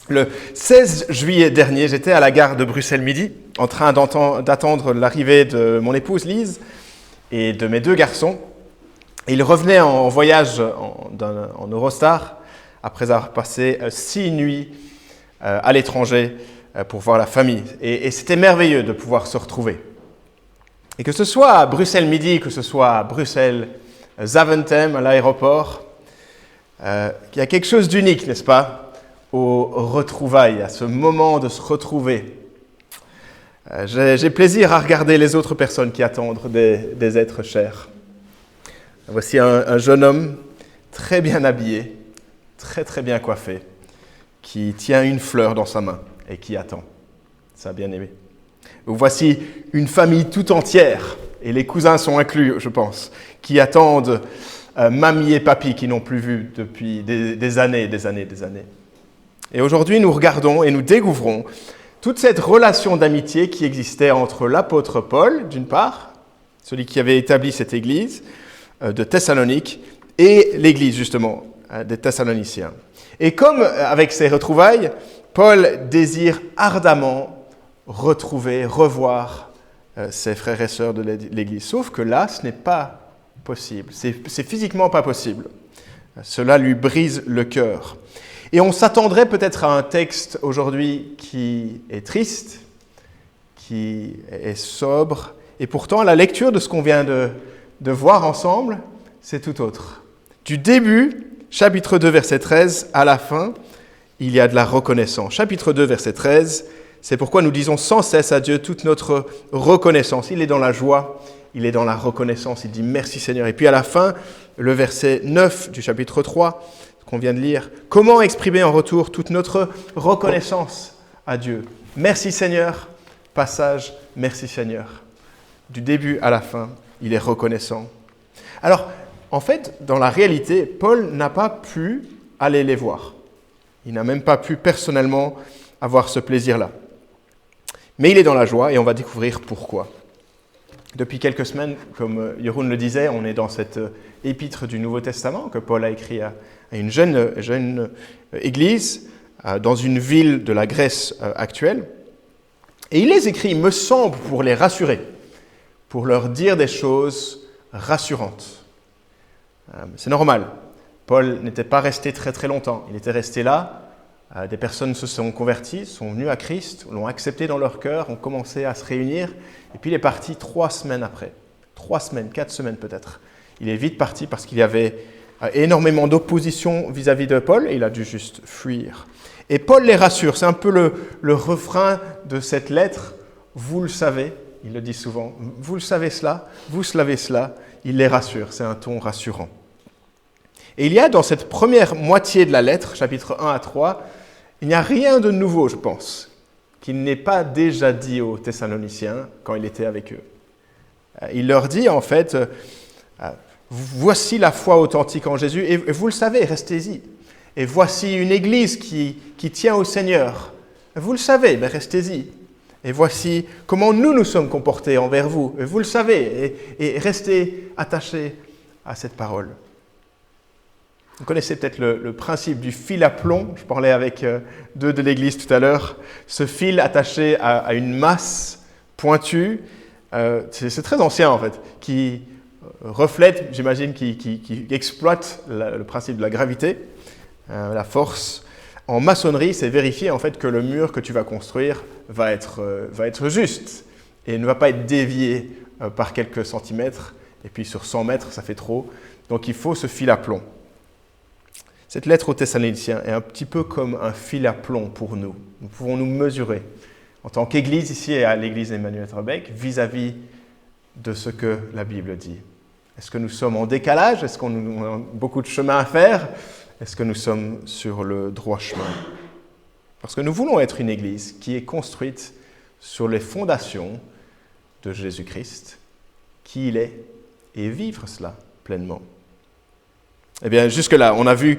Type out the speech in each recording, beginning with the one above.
Le 16 juillet dernier, j'étais à la gare de Bruxelles-Midi, en train d'attendre l'arrivée de mon épouse Lise et de mes 2 garçons. Et ils revenaient en voyage en Eurostar, après avoir passé 6 nuits à l'étranger pour voir la famille. Et c'était merveilleux de pouvoir se retrouver. Et que ce soit à Bruxelles-Midi, que ce soit à Bruxelles-Zaventem, à l'aéroport, il y a quelque chose d'unique, n'est-ce pas, aux retrouvailles, à ce moment de se retrouver. J'ai plaisir à regarder les autres personnes qui attendent des êtres chers. Voici un jeune homme très bien habillé, très très bien coiffé, qui tient une fleur dans sa main et qui attend sa bien-aimée. Voici une famille tout entière, et les cousins sont inclus, je pense, qui attendent mamie et papy qui n'ont plus vu depuis des années. Et aujourd'hui, nous regardons et nous découvrons toute cette relation d'amitié qui existait entre l'apôtre Paul, d'une part, celui qui avait établi cette église de Thessalonique, et l'église, justement, des Thessaloniciens. Et comme avec ces retrouvailles, Paul désire ardemment revoir ses frères et sœurs de l'église. Sauf que là, ce n'est pas possible. C'est physiquement pas possible. Cela lui brise le cœur. Et on s'attendrait peut-être à un texte aujourd'hui qui est triste, qui est sobre, et pourtant la lecture de ce qu'on vient de voir ensemble, c'est tout autre. Du début, chapitre 2, verset 13, à la fin, il y a de la reconnaissance. Chapitre 2, verset 13, c'est pourquoi nous disons sans cesse à Dieu toute notre reconnaissance. Il est dans la joie, il est dans la reconnaissance, il dit merci Seigneur. Et puis à la fin, le verset 9 du chapitre 3, qu'on vient de lire, comment exprimer en retour toute notre reconnaissance à Dieu. Merci Seigneur, passage, merci Seigneur. Du début à la fin, il est reconnaissant. Alors, en fait, dans la réalité, Paul n'a pas pu aller les voir. Il n'a même pas pu personnellement avoir ce plaisir-là. Mais il est dans la joie et on va découvrir pourquoi. Depuis quelques semaines, comme Jeroen le disait, on est dans cette épître du Nouveau Testament que Paul a écrit à une jeune église dans une ville de la Grèce actuelle. Et il les écrit, il me semble, pour les rassurer, pour leur dire des choses rassurantes. C'est normal. Paul n'était pas resté très très longtemps. Il était resté là. Des personnes se sont converties, sont venues à Christ, l'ont accepté dans leur cœur, ont commencé à se réunir. Et puis il est parti 3 semaines après. 3 semaines, 4 semaines peut-être. Il est vite parti parce qu'il y avait énormément d'opposition vis-à-vis de Paul et il a dû juste fuir. Et Paul les rassure. C'est un peu le refrain de cette lettre. Vous le savez, il le dit souvent. Vous le savez cela, vous savez cela. Il les rassure. C'est un ton rassurant. Et il y a dans cette première moitié de la lettre, chapitre 1 à 3, il n'y a rien de nouveau, je pense, qu'il n'ait pas déjà dit aux Thessaloniciens quand il était avec eux. Il leur dit en fait, voici la foi authentique en Jésus, et vous le savez, restez-y. Et voici une église qui tient au Seigneur. Vous le savez, mais restez-y. Et voici comment nous sommes comportés envers vous. Et vous le savez, et restez attachés à cette parole. Vous connaissez peut-être le principe du fil à plomb. Je parlais avec 2 de l'église tout à l'heure. Ce fil attaché à une masse pointue, c'est très ancien en fait, qui reflète, j'imagine, qui exploite le principe de la gravité, la force. En maçonnerie, c'est vérifier en fait que le mur que tu vas construire va être juste et ne va pas être dévié par quelques centimètres. Et puis sur 100 mètres, ça fait trop. Donc il faut ce fil à plomb. Cette lettre aux Thessaloniciens est un petit peu comme un fil à plomb pour nous. Nous pouvons nous mesurer en tant qu'Église ici à l'Église Emmanuel Trebec vis-à-vis de ce que la Bible dit. Est-ce que nous sommes en décalage? Est-ce qu'on a beaucoup de chemin à faire? Est-ce que nous sommes sur le droit chemin? Parce que nous voulons être une Église qui est construite sur les fondations de Jésus-Christ, qui il est, et vivre cela pleinement. Eh bien, jusque-là, on a vu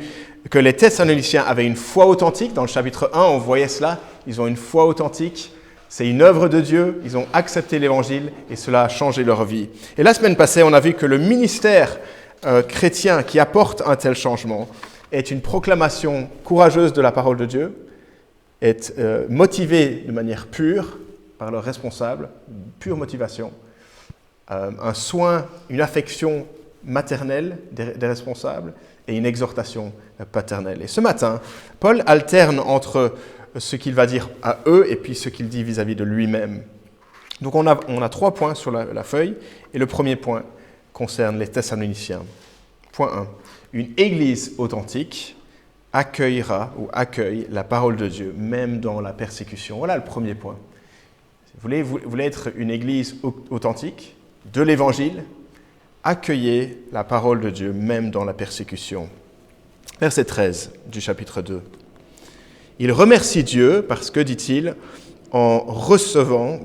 que les Thessaloniciens avaient une foi authentique. Dans le chapitre 1, on voyait cela. Ils ont une foi authentique. C'est une œuvre de Dieu. Ils ont accepté l'Évangile et cela a changé leur vie. Et la semaine passée, on a vu que le ministère chrétien qui apporte un tel changement est une proclamation courageuse de la parole de Dieu est motivé de manière pure par leur responsable, pure motivation, un soin, une affection maternelle des responsables et une exhortation paternelle. Et ce matin, Paul alterne entre ce qu'il va dire à eux et puis ce qu'il dit vis-à-vis de lui-même. Donc on a 3 points sur la feuille, et le premier point concerne les Thessaloniciens. Point 1. Une église authentique accueillera ou accueille la parole de Dieu, même dans la persécution. Voilà le premier point. Vous voulez être une église authentique de l'Évangile, accueillez la parole de Dieu, même dans la persécution. Verset 13 du chapitre 2. Il remercie Dieu parce que, dit-il, en recevant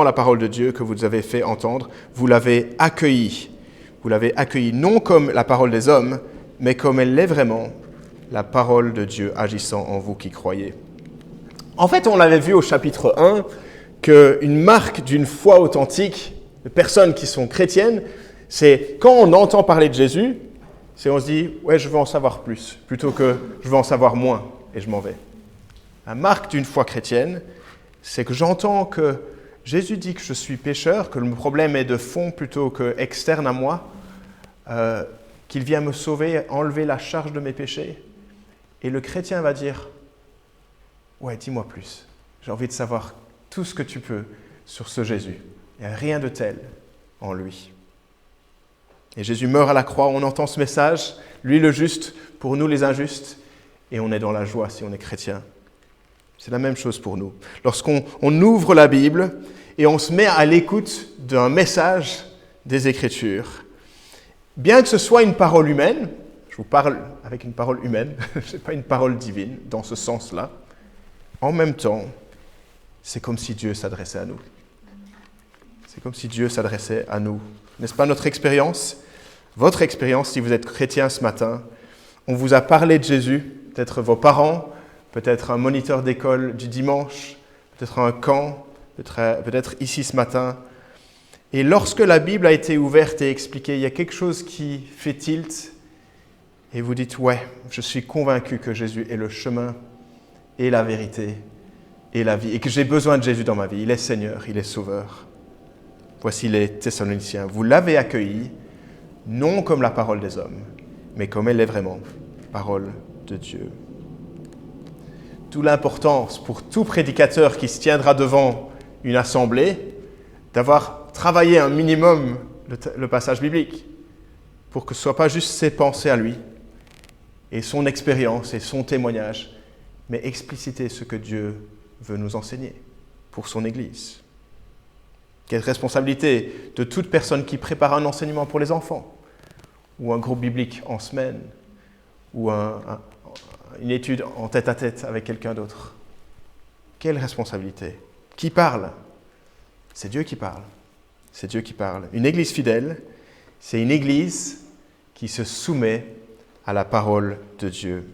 la parole de Dieu que vous avez fait entendre, vous l'avez accueillie. Vous l'avez accueillie non comme la parole des hommes, mais comme elle l'est vraiment, la parole de Dieu agissant en vous qui croyez. En fait, on l'avait vu au chapitre 1, qu'une marque d'une foi authentique, de personnes qui sont chrétiennes, c'est quand on entend parler de Jésus, on se dit « ouais, je veux en savoir plus », plutôt que « je veux en savoir moins » et je m'en vais. La marque d'une foi chrétienne, c'est que j'entends que Jésus dit que je suis pécheur, que le problème est de fond plutôt qu'externe à moi, qu'il vient me sauver, enlever la charge de mes péchés. Et le chrétien va dire « ouais, dis-moi plus, j'ai envie de savoir tout ce que tu peux sur ce Jésus. Il n'y a rien de tel en lui. » Et Jésus meurt à la croix, on entend ce message, lui le juste, pour nous les injustes, et on est dans la joie si on est chrétien. C'est la même chose pour nous. Lorsqu'on ouvre la Bible et on se met à l'écoute d'un message des Écritures, bien que ce soit une parole humaine, je vous parle avec une parole humaine, ce n'est pas une parole divine dans ce sens-là, en même temps, c'est comme si Dieu s'adressait à nous. C'est comme si Dieu s'adressait à nous. N'est-ce pas notre expérience? Votre expérience, si vous êtes chrétien ce matin, on vous a parlé de Jésus, peut-être vos parents, peut-être un moniteur d'école du dimanche, peut-être un camp, peut-être ici ce matin. Et lorsque la Bible a été ouverte et expliquée, il y a quelque chose qui fait tilt, et vous dites « ouais, je suis convaincu que Jésus est le chemin et la vérité et la vie, et que j'ai besoin de Jésus dans ma vie. Il est Seigneur, il est Sauveur. » Voici les Thessaloniciens. Vous l'avez accueilli, non comme la parole des hommes, mais comme elle est vraiment, parole de Dieu. D'où l'importance pour tout prédicateur qui se tiendra devant une assemblée d'avoir travaillé un minimum le passage biblique pour que ce ne soit pas juste ses pensées à lui et son expérience et son témoignage, mais expliciter ce que Dieu veut nous enseigner pour son Église. Quelle responsabilité de toute personne qui prépare un enseignement pour les enfants, ou un groupe biblique en semaine, ou une étude en tête-à-tête avec quelqu'un d'autre. Quelle responsabilité? Qui parle? C'est Dieu qui parle. C'est Dieu qui parle. Une église fidèle, c'est une église qui se soumet à la parole de Dieu,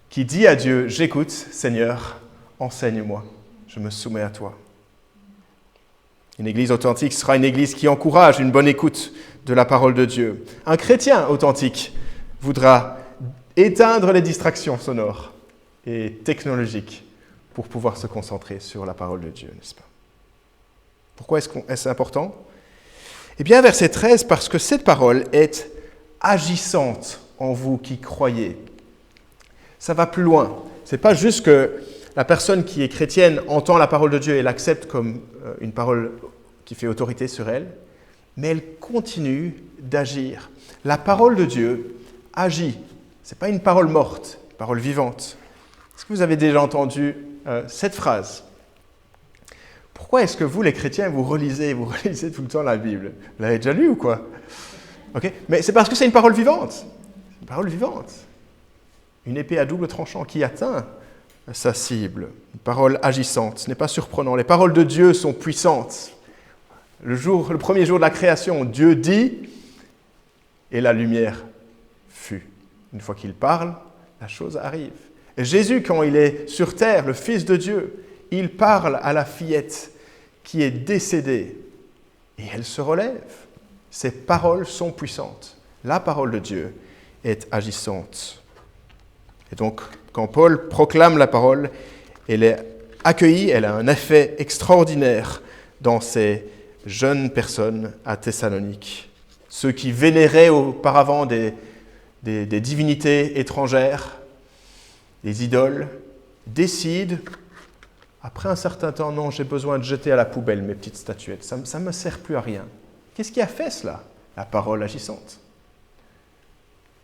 qui dit à Dieu, « J'écoute, Seigneur, enseigne-moi, je me soumets à toi. » Une église authentique sera une église qui encourage une bonne écoute de la parole de Dieu. Un chrétien authentique voudra éteindre les distractions sonores et technologiques pour pouvoir se concentrer sur la parole de Dieu, n'est-ce pas? Pourquoi est-ce important? Eh bien, verset 13, parce que cette parole est agissante en vous qui croyez. Ça va plus loin. Ce n'est pas juste que la personne qui est chrétienne entend la parole de Dieu et l'accepte comme une parole qui fait autorité sur elle, mais elle continue d'agir. La parole de Dieu agit. Ce n'est pas une parole morte, une parole vivante. Est-ce que vous avez déjà entendu cette phrase? Pourquoi est-ce que vous, les chrétiens, vous relisez tout le temps la Bible? Vous l'avez déjà lu ou quoi? Okay. Mais c'est parce que c'est une parole vivante. Une parole vivante. Une épée à double tranchant qui atteint sa cible. Une parole agissante. Ce n'est pas surprenant. Les paroles de Dieu sont puissantes. Le premier jour de la création, Dieu dit et la lumière fut. Une fois qu'il parle, la chose arrive. Et Jésus, quand il est sur terre, le Fils de Dieu, il parle à la fillette qui est décédée et elle se relève. Ces paroles sont puissantes. La parole de Dieu est agissante. Et donc, quand Paul proclame la parole, elle est accueillie, elle a un effet extraordinaire dans ces jeunes personnes à Thessalonique. Ceux qui vénéraient auparavant des divinités étrangères, des idoles, décident, après un certain temps, non, j'ai besoin de jeter à la poubelle mes petites statuettes, ça ne me sert plus à rien. Qu'est-ce qui a fait cela? La parole agissante.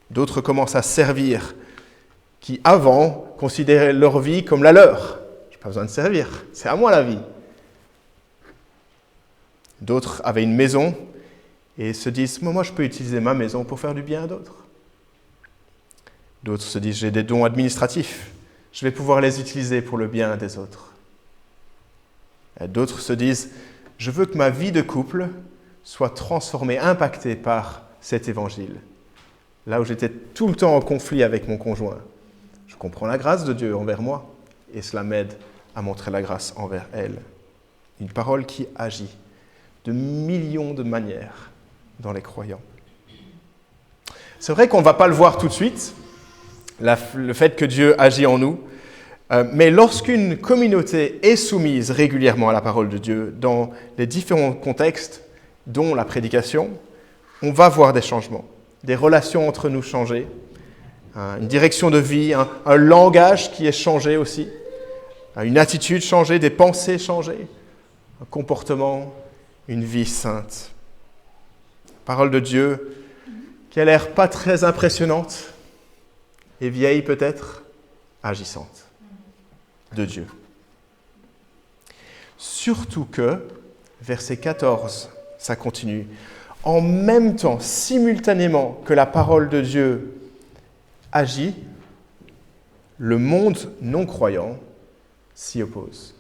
D'autres commencent à servir, qui avant considéraient leur vie comme la leur. Je n'ai pas besoin de servir, c'est à moi la vie. D'autres avaient une maison et se disent, moi je peux utiliser ma maison pour faire du bien à d'autres. D'autres se disent, j'ai des dons administratifs, je vais pouvoir les utiliser pour le bien des autres. Et d'autres se disent, je veux que ma vie de couple soit transformée, impactée par cet évangile. Là où j'étais tout le temps en conflit avec mon conjoint, je comprends la grâce de Dieu envers moi et cela m'aide à montrer la grâce envers elle. Une parole qui agit de millions de manières dans les croyants. C'est vrai qu'on ne va pas le voir tout de suite, le fait que Dieu agit en nous, mais lorsqu'une communauté est soumise régulièrement à la parole de Dieu dans les différents contextes, dont la prédication, on va voir des changements, des relations entre nous changer, une direction de vie, un langage qui est changé aussi, une attitude changée, des pensées changées, un comportement, une vie sainte. Parole de Dieu qui a l'air pas très impressionnante et vieille peut-être, agissante de Dieu. Surtout que, verset 14, ça continue, en même temps, simultanément que la parole de Dieu agit, le monde non-croyant s'y oppose.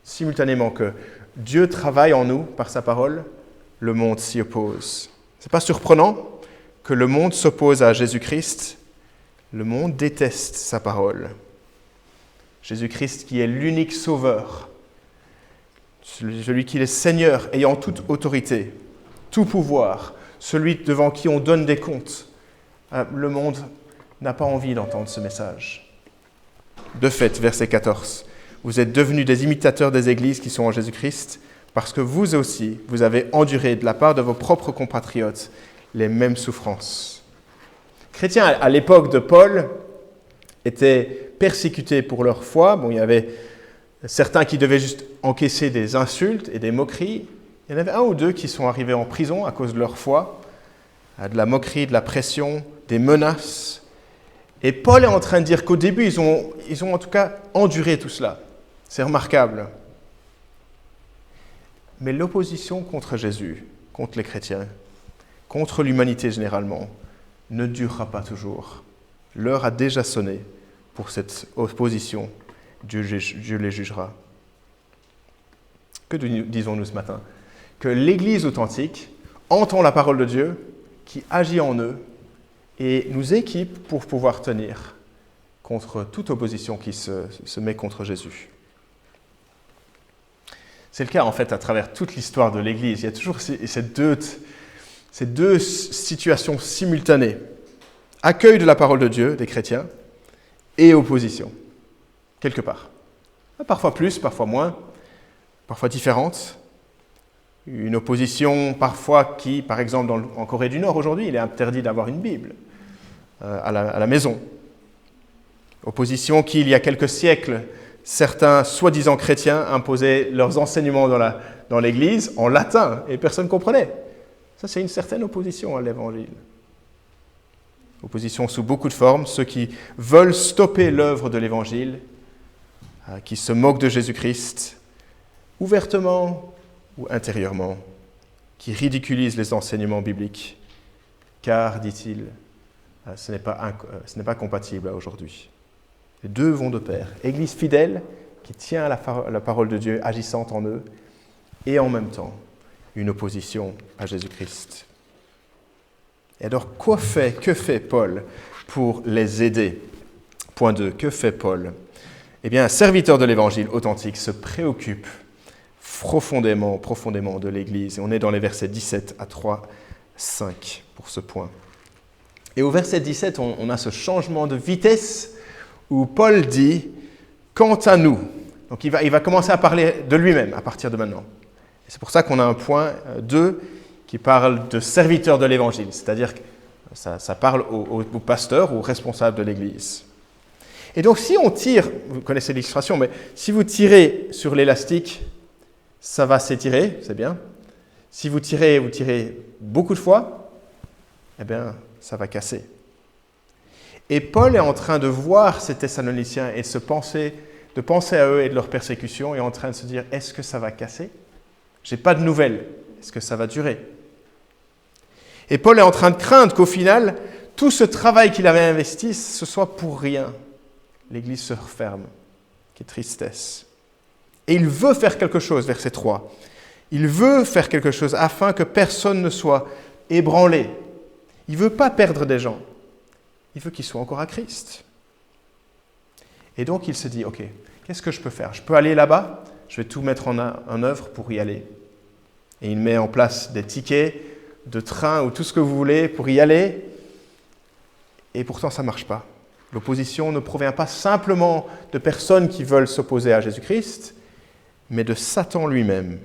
Simultanément que Dieu travaille en nous par sa parole, le monde s'y oppose. Ce n'est pas surprenant que le monde s'oppose à Jésus-Christ. Le monde déteste sa parole. Jésus-Christ qui est l'unique sauveur, celui qui est Seigneur ayant toute autorité, tout pouvoir, celui devant qui on donne des comptes. Le monde n'a pas envie d'entendre ce message. De fait, verset 14, vous êtes devenus des imitateurs des églises qui sont en Jésus-Christ, parce que vous aussi, vous avez enduré de la part de vos propres compatriotes les mêmes souffrances. Les chrétiens, à l'époque de Paul, étaient persécutés pour leur foi. Bon, il y avait certains qui devaient juste encaisser des insultes et des moqueries. Il y en avait un ou deux qui sont arrivés en prison à cause de leur foi, de la moquerie, de la pression, des menaces. Et Paul est en train de dire qu'au début, ils ont en tout cas enduré tout cela. C'est remarquable. Mais l'opposition contre Jésus, contre les chrétiens, contre l'humanité généralement, ne durera pas toujours. L'heure a déjà sonné pour cette opposition. Dieu les jugera. Que disons-nous ce matin? Que l'Église authentique entend la parole de Dieu qui agit en eux et nous équipe pour pouvoir tenir contre toute opposition qui se met contre Jésus. C'est le cas en fait à travers toute l'histoire de l'Église. Il y a toujours ces deux situations simultanées. Accueil de la parole de Dieu des chrétiens et opposition, quelque part. Parfois plus, parfois moins, parfois différente. Une opposition parfois qui, par exemple en Corée du Nord aujourd'hui, il est interdit d'avoir une Bible à la maison. Opposition qui, il y a quelques siècles, certains soi-disant chrétiens imposaient leurs enseignements dans l'Église en latin et personne ne comprenait. Ça, c'est une certaine opposition à l'Évangile. Opposition sous beaucoup de formes, ceux qui veulent stopper l'œuvre de l'Évangile, qui se moquent de Jésus-Christ, ouvertement ou intérieurement, qui ridiculisent les enseignements bibliques, car, dit-il, ce n'est pas compatible à aujourd'hui. Les deux vont de pair. Église fidèle qui tient à la parole de Dieu agissante en eux et en même temps une opposition à Jésus-Christ. Et alors, que fait Paul pour les aider? Point 2, que fait Paul? Eh bien, un serviteur de l'Évangile authentique se préoccupe profondément de l'Église. Et on est dans les versets 17 à 3, 5 pour ce point. Et au verset 17, on a ce changement de vitesse où Paul dit « Quant à nous ». Donc il va commencer à parler de lui-même à partir de maintenant. Et c'est pour ça qu'on a un point 2 qui parle de serviteur de l'Évangile, c'est-à-dire que ça parle aux pasteurs, aux responsables de l'Église. Et donc si on tire, vous connaissez l'illustration, mais si vous tirez sur l'élastique, ça va s'étirer, c'est bien. Si vous tirez beaucoup de fois, eh bien, ça va casser. Et Paul est en train de voir ces Thessaloniciens et de penser à eux et de leur persécution, et en train de se dire, est-ce que ça va casser ? J'ai pas de nouvelles. Est-ce que ça va durer ? Et Paul est en train de craindre qu'au final, tout ce travail qu'il avait investi, ce soit pour rien. L'Église se referme. Quelle tristesse. Et il veut faire quelque chose, verset 3. Il veut faire quelque chose afin que personne ne soit ébranlé. Il ne veut pas perdre des gens. Il veut qu'ils soient encore à Christ. Et donc il se dit, ok, qu'est-ce que je peux faire ? Je peux aller là-bas, je vais tout mettre en œuvre pour y aller. Et il met en place des tickets de train ou tout ce que vous voulez pour y aller. Et pourtant, ça ne marche pas. L'opposition ne provient pas simplement de personnes qui veulent s'opposer à Jésus-Christ, mais de Satan lui-même.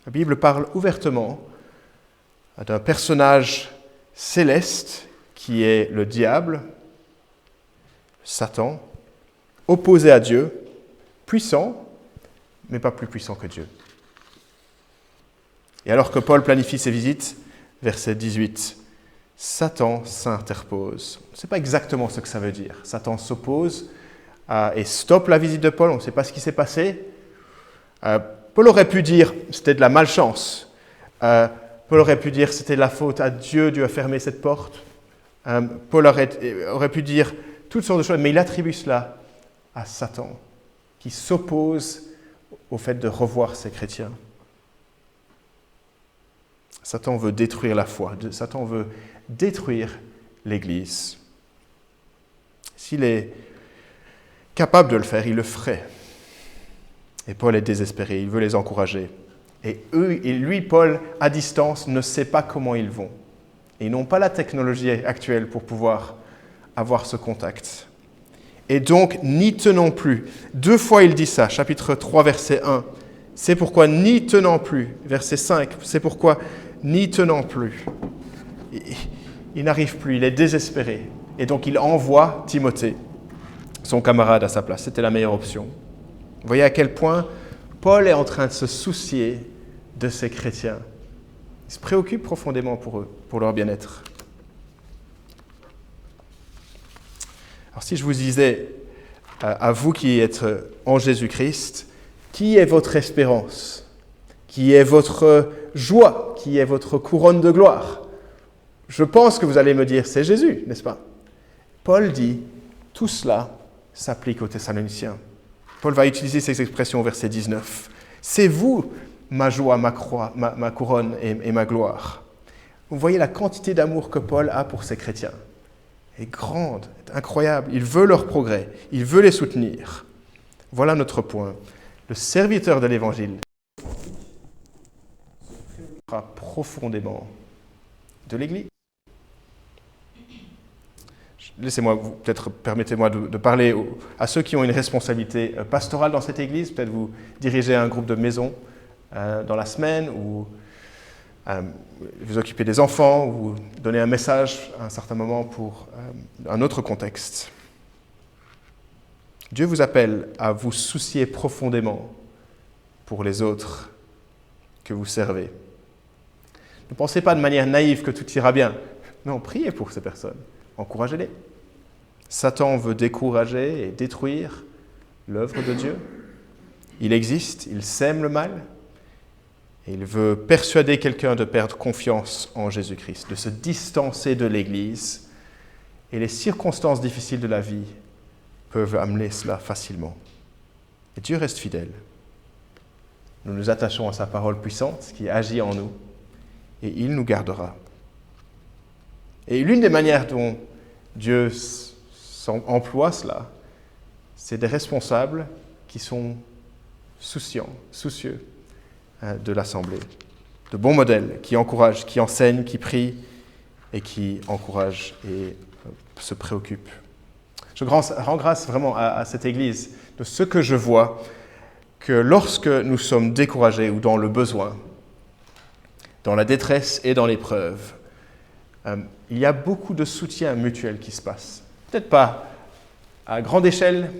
La Bible parle ouvertement d'un personnage céleste qui est le diable, Satan, opposé à Dieu, puissant, mais pas plus puissant que Dieu. Et alors que Paul planifie ses visites, verset 18, Satan s'interpose. On ne sait pas exactement ce que ça veut dire. Satan s'oppose et stoppe la visite de Paul. On ne sait pas ce qui s'est passé. Paul aurait pu dire c'était de la malchance. Paul aurait pu dire c'était la faute à Dieu, Dieu a fermé cette porte. Paul aurait pu dire toutes sortes de choses, mais il attribue cela à Satan, qui s'oppose au fait de revoir ces chrétiens. Satan veut détruire la foi. Satan veut détruire l'Église. S'il est capable de le faire, il le ferait. Et Paul est désespéré, il veut les encourager. Et lui, Paul, à distance, ne sait pas comment ils vont. Et ils n'ont pas la technologie actuelle pour pouvoir avoir ce contact. Et donc, n'y tenons plus. 2 fois il dit ça, chapitre 3, verset 1. C'est pourquoi n'y tenons plus. Verset 5, c'est pourquoi n'y tenons plus. Il n'arrive plus, il est désespéré. Et donc il envoie Timothée, son camarade, à sa place. C'était la meilleure option. Vous voyez à quel point Paul est en train de se soucier de ces chrétiens. Il se préoccupe profondément pour eux, pour leur bien-être. Alors si je vous disais, à vous qui êtes en Jésus-Christ, qui est votre espérance ? Qui est votre joie ? Qui est votre couronne de gloire ? Je pense que vous allez me dire, c'est Jésus, n'est-ce pas ? Paul dit, tout cela s'applique aux Thessaloniciens. Paul va utiliser ces expressions au verset 19. C'est vous, ma joie, ma couronne et ma gloire. Vous voyez la quantité d'amour que Paul a pour ces chrétiens. Elle est grande, est incroyable. Il veut leur progrès, il veut les soutenir. Voilà notre point. Le serviteur de l'Évangile souffrira profondément de l'Église. Permettez-moi de parler à ceux qui ont une responsabilité pastorale dans cette Église. Peut-être vous dirigez un groupe de maison dans la semaine, ou vous occupez des enfants, ou vous donnez un message à un certain moment pour un autre contexte. Dieu vous appelle à vous soucier profondément pour les autres que vous servez. Ne pensez pas de manière naïve que tout ira bien. Non, priez pour ces personnes. Encouragez-les. Satan veut décourager et détruire l'œuvre de Dieu. Il existe, il sème le mal, et il veut persuader quelqu'un de perdre confiance en Jésus-Christ, de se distancer de l'Église, et les circonstances difficiles de la vie peuvent amener cela facilement. Et Dieu reste fidèle. Nous nous attachons à sa parole puissante qui agit en nous, et il nous gardera. Et l'une des manières dont Dieu emploie cela, c'est des responsables qui sont soucieux de l'Assemblée, de bons modèles qui encouragent, qui enseignent, qui prient et qui encouragent et se préoccupe. Je rends grâce vraiment à cette Église de ce que je vois, que lorsque nous sommes découragés ou dans le besoin, dans la détresse et dans l'épreuve, il y a beaucoup de soutien mutuel qui se passe. Peut-être pas à grande échelle,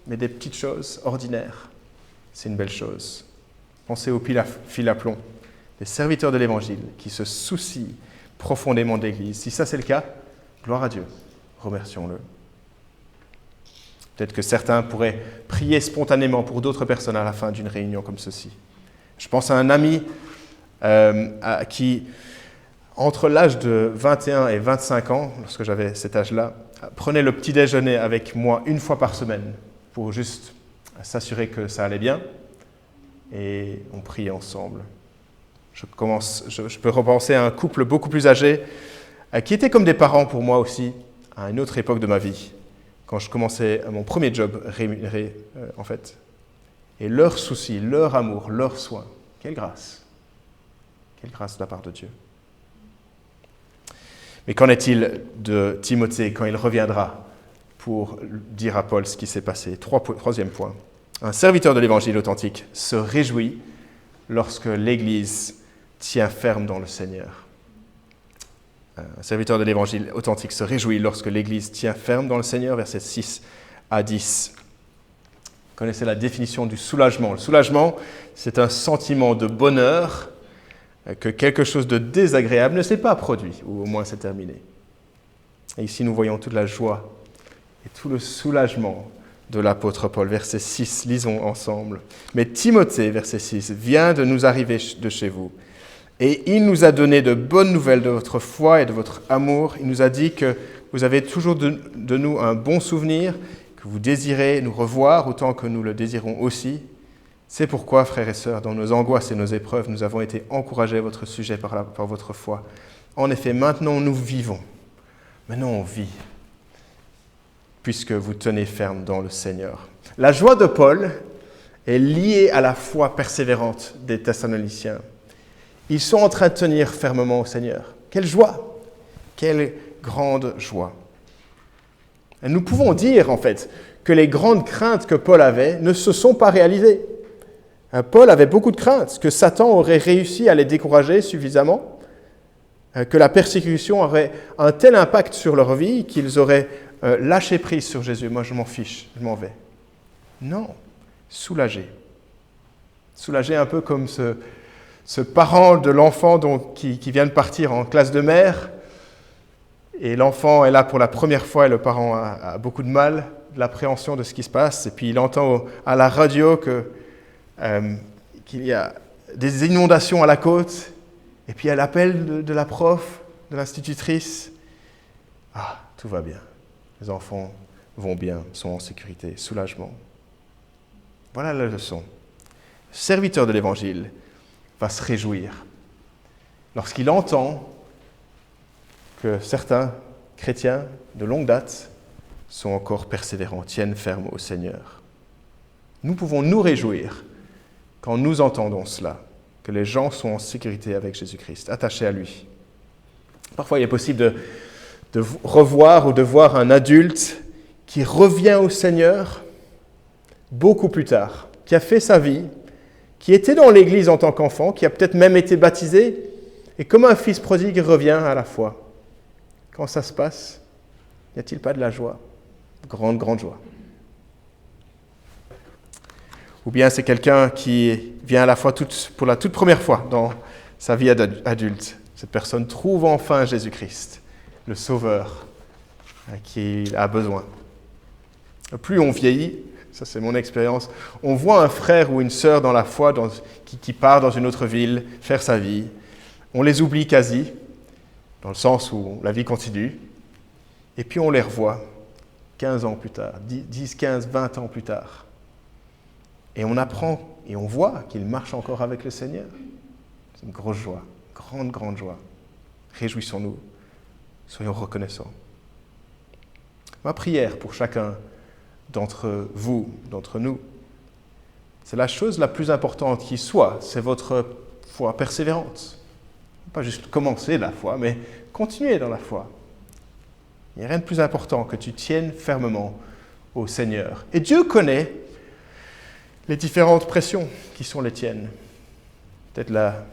mais des petites choses ordinaires. C'est une belle chose. Pensez au fil à plomb, des serviteurs de l'Évangile qui se soucient profondément de l'Église. Si ça c'est le cas, gloire à Dieu, remercions-le. Peut-être que certains pourraient prier spontanément pour d'autres personnes à la fin d'une réunion comme ceci. Je pense à un ami qui, entre l'âge de 21 et 25 ans, lorsque j'avais cet âge-là, prenait le petit déjeuner avec moi une fois par semaine pour juste s'assurer que ça allait bien. Et on priait ensemble. Je peux repenser à un couple beaucoup plus âgé qui était comme des parents pour moi aussi à une autre époque de ma vie, quand je commençais mon premier job rémunéré en fait. Et leur souci, leur amour, leur soin, quelle grâce de la part de Dieu. Mais qu'en est-il de Timothée quand il reviendra pour dire à Paul ce qui s'est passé? Troisième point. Un serviteur de l'Évangile authentique se réjouit lorsque l'Église tient ferme dans le Seigneur. Un serviteur de l'Évangile authentique se réjouit lorsque l'Église tient ferme dans le Seigneur, versets 6 à 10. Vous connaissez la définition du soulagement. Le soulagement, c'est un sentiment de bonheur que quelque chose de désagréable ne s'est pas produit, ou au moins c'est terminé. Et ici, nous voyons toute la joie et tout le soulagement de l'apôtre Paul. Verset 6, lisons ensemble. « Mais Timothée, verset 6, vient de nous arriver de chez vous, et il nous a donné de bonnes nouvelles de votre foi et de votre amour. Il nous a dit que vous avez toujours de nous un bon souvenir, que vous désirez nous revoir autant que nous le désirons aussi. C'est pourquoi, frères et sœurs, dans nos angoisses et nos épreuves, nous avons été encouragés à votre sujet par votre foi. En effet, maintenant nous vivons. Maintenant on vit, puisque vous tenez ferme dans le Seigneur. » La joie de Paul est liée à la foi persévérante des Thessaloniciens. Ils sont en train de tenir fermement au Seigneur. Quelle joie! Quelle grande joie! Et nous pouvons dire, en fait, que les grandes craintes que Paul avait ne se sont pas réalisées. Paul avait beaucoup de craintes que Satan aurait réussi à les décourager suffisamment, que la persécution aurait un tel impact sur leur vie qu'ils auraient lâché prise sur Jésus. Moi, je m'en fiche, je m'en vais. Non, soulagé. Soulagé un peu comme ce parent de l'enfant qui vient de partir en classe de mer, et l'enfant est là pour la première fois et le parent a beaucoup de mal, de l'appréhension de ce qui se passe, et puis il entend à la radio qu'il y a des inondations à la côte, et puis elle appelle de la prof, de l'institutrice. Ah, tout va bien. Les enfants vont bien, sont en sécurité, soulagement. Voilà la leçon. Le serviteur de l'Évangile va se réjouir lorsqu'il entend que certains chrétiens de longue date sont encore persévérants, tiennent ferme au Seigneur. Nous pouvons nous réjouir quand nous entendons cela, que les gens sont en sécurité avec Jésus-Christ, attachés à lui. Parfois, il est possible de revoir ou de voir un adulte qui revient au Seigneur beaucoup plus tard, qui a fait sa vie, qui était dans l'Église en tant qu'enfant, qui a peut-être même été baptisé, et comme un fils prodigue revient à la foi. Quand ça se passe, n'y a-t-il pas de la joie? Grande, grande joie. Ou bien c'est quelqu'un qui vient à la foi pour la toute première fois dans sa vie adulte. Cette personne trouve enfin Jésus-Christ, le Sauveur qu'il a besoin. Plus on vieillit, ça c'est mon expérience, on voit un frère ou une sœur dans la foi qui part dans une autre ville faire sa vie. On les oublie quasi, dans le sens où la vie continue, et puis on les revoit 15 ans plus tard, 10, 15, 20 ans plus tard. Et on apprend et on voit qu'ils marchent encore avec le Seigneur. C'est une grosse joie, grande, grande joie. Réjouissons-nous, soyons reconnaissants. Ma prière pour chacun d'entre vous, d'entre nous, c'est la chose la plus importante qui soit, c'est votre foi persévérante. Pas juste commencer la foi, mais continuer dans la foi. Il n'y a rien de plus important que tu tiennes fermement au Seigneur. Et Dieu connaît les différentes pressions qui sont les tiennes. Peut-être la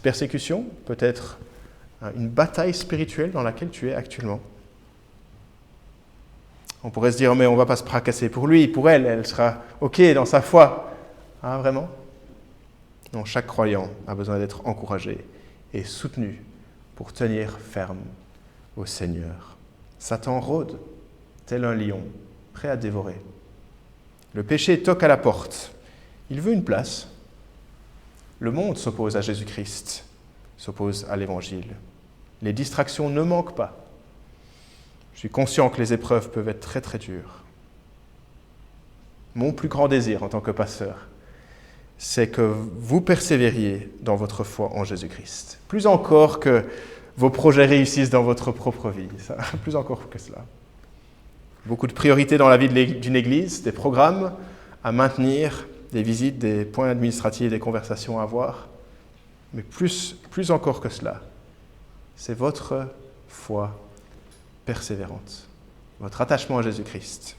persécution, peut-être une bataille spirituelle dans laquelle tu es actuellement. On pourrait se dire, mais on ne va pas se fracasser pour lui, pour elle, elle sera OK dans sa foi. Ah, vraiment ? Non, chaque croyant a besoin d'être encouragé et soutenu pour tenir ferme au Seigneur. Satan rôde, tel un lion, prêt à dévorer. Le péché toque à la porte. Il veut une place. Le monde s'oppose à Jésus-Christ, s'oppose à l'Évangile. Les distractions ne manquent pas. Je suis conscient que les épreuves peuvent être très très dures. Mon plus grand désir en tant que pasteur, c'est que vous persévériez dans votre foi en Jésus-Christ. Plus encore que vos projets réussissent dans votre propre vie. Plus encore que cela. Beaucoup de priorités dans la vie d'une église, des programmes à maintenir, des visites, des points administratifs, des conversations à avoir. Mais plus encore que cela, c'est votre foi persévérante, votre attachement à Jésus-Christ.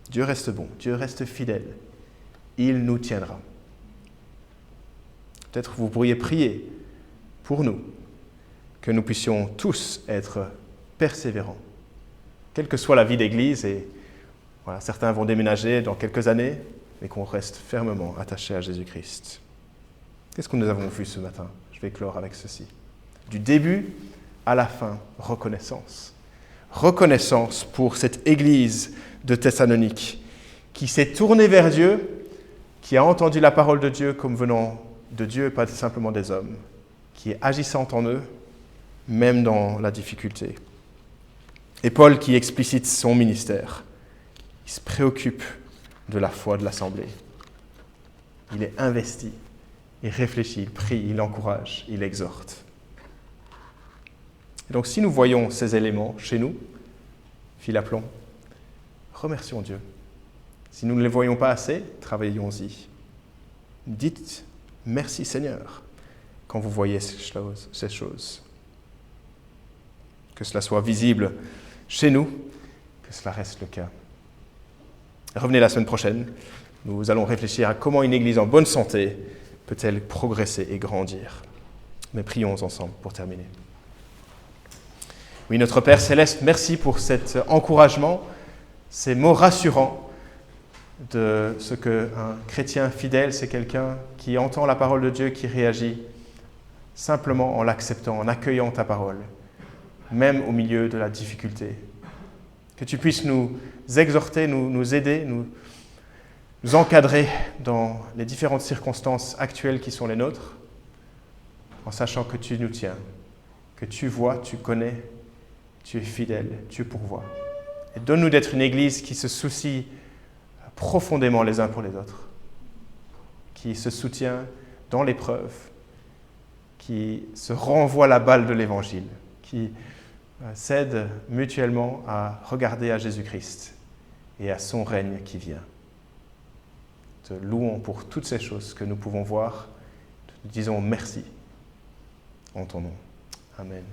Dieu reste bon, Dieu reste fidèle. Il nous tiendra. Peut-être vous pourriez prier pour nous, que nous puissions tous être persévérants, quelle que soit la vie d'église, et voilà, certains vont déménager dans quelques années, mais qu'on reste fermement attachés à Jésus-Christ. Qu'est-ce que nous avons vu ce matin ? Je vais clore avec ceci. Du début à la fin, reconnaissance. Reconnaissance pour cette église de Thessalonique qui s'est tournée vers Dieu, qui a entendu la parole de Dieu comme venant de Dieu, pas simplement des hommes, qui est agissante en eux, même dans la difficulté. Et Paul qui explicite son ministère, il se préoccupe de la foi de l'Assemblée. Il est investi, il réfléchit, il prie, il encourage, il exhorte. Et donc si nous voyons ces éléments chez nous, fil à plomb, remercions Dieu. Si nous ne les voyons pas assez, travaillons-y. Dites merci Seigneur quand vous voyez ces choses. Que cela soit visible chez nous, que cela reste le cas. Revenez la semaine prochaine, nous allons réfléchir à comment une église en bonne santé peut-elle progresser et grandir. Mais prions ensemble pour terminer. Oui, notre Père Céleste, merci pour cet encouragement, ces mots rassurants de ce qu'un chrétien fidèle, c'est quelqu'un qui entend la parole de Dieu, qui réagit simplement en l'acceptant, en accueillant ta parole, même au milieu de la difficulté. Que tu puisses nous exhorter, nous aider, nous encadrer dans les différentes circonstances actuelles qui sont les nôtres, en sachant que tu nous tiens, que tu vois, tu connais, tu es fidèle, tu pourvois. Et donne-nous d'être une église qui se soucie profondément les uns pour les autres, qui se soutient dans l'épreuve, qui se renvoie la balle de l'Évangile, qui s'aide mutuellement à regarder à Jésus-Christ et à son règne qui vient. Te louons pour toutes ces choses que nous pouvons voir. Nous disons merci en ton nom. Amen.